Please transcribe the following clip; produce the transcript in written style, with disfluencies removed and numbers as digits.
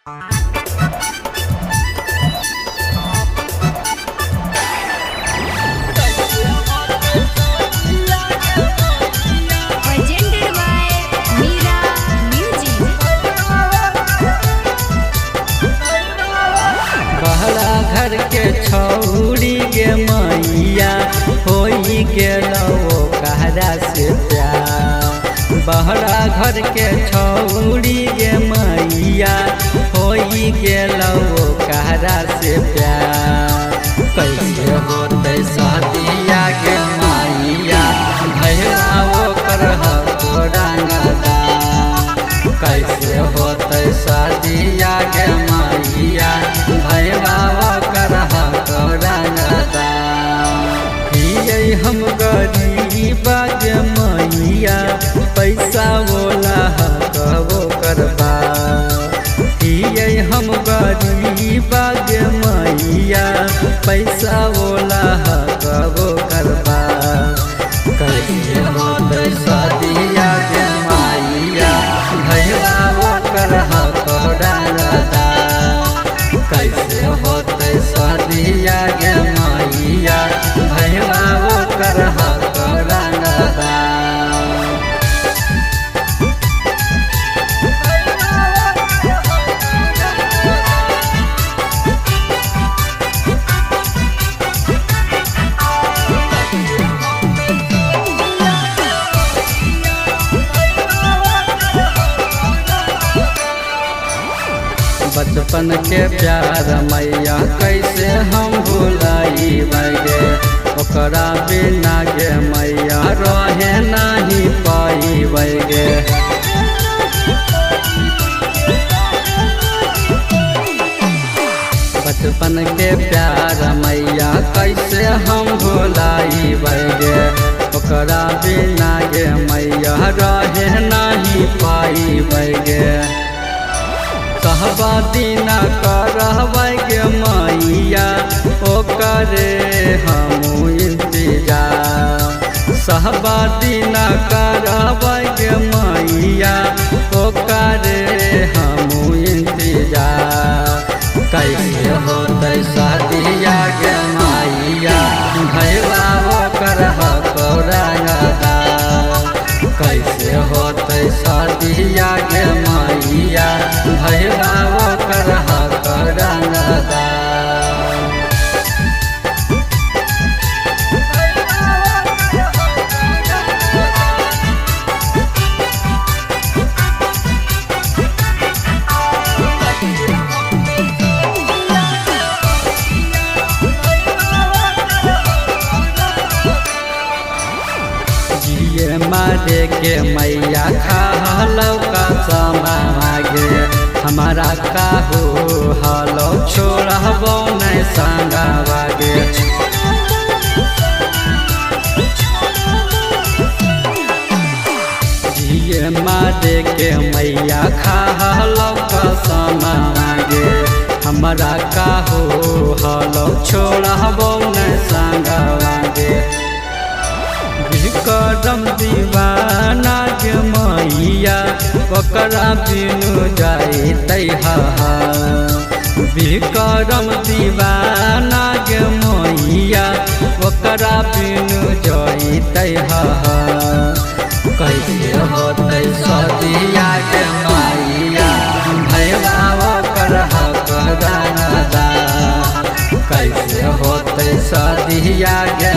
Presented by Mira Music. बहरा घर के छौरी गे मैया होई गेलो कहरा से प्यार। बहरा घर के छौरी गे मैया होई गेलो कहरा से प्यार। कैसे होते शादिया गे मैया भैया ओकर रंगदा। कैसे होते शादिया गे मैया भैया ओकर रंगदा। हम गरीब गे मैया पैसा बोला कबो करबा। हम गरीब गे मैया पैसा बोला कबो करबा। कैसे होते शादिया गे मैया भैया ओकर रंगदा। कैसे होते शादिया गे मैया भैया ओकर रंगदा। बचपन के प्यार मैया कैसे हम भुलाई गे। ओकरा बिना गे मैया रहे नहीं पाई गे। बचपन के प्यार मैया कैसे हम भुलाई गे। ओकरा बिना गे मैया रहे नहीं पाई गे। कहबा दीना करबै गे मैया ओकरे हमू इंतजार। सहबा दीना करबै गे मैया ओकरे हमू इंतजार। कैसे होते शादिया गे मैया भैया ओकर रंगदा। कैसे होते शादिया गे मैया भैया ओकर रंगदा। मारे के मैया खालो का समागे हमारा काहू हलो छोड़बो नहीं संगवागे। जिए मारे के मैया खालो का समागे हमारा काहू हलो छोड़बो नहीं संगवागे। करम दीवाना गे मैया ओकरा बिनु जाइतै विक्रम दीवाना गे मैया ओकरा बिनु जाइतै। कैसे होते शादिया गे मैया भैया ओकर रंगदा। कैसे होते शादिया गे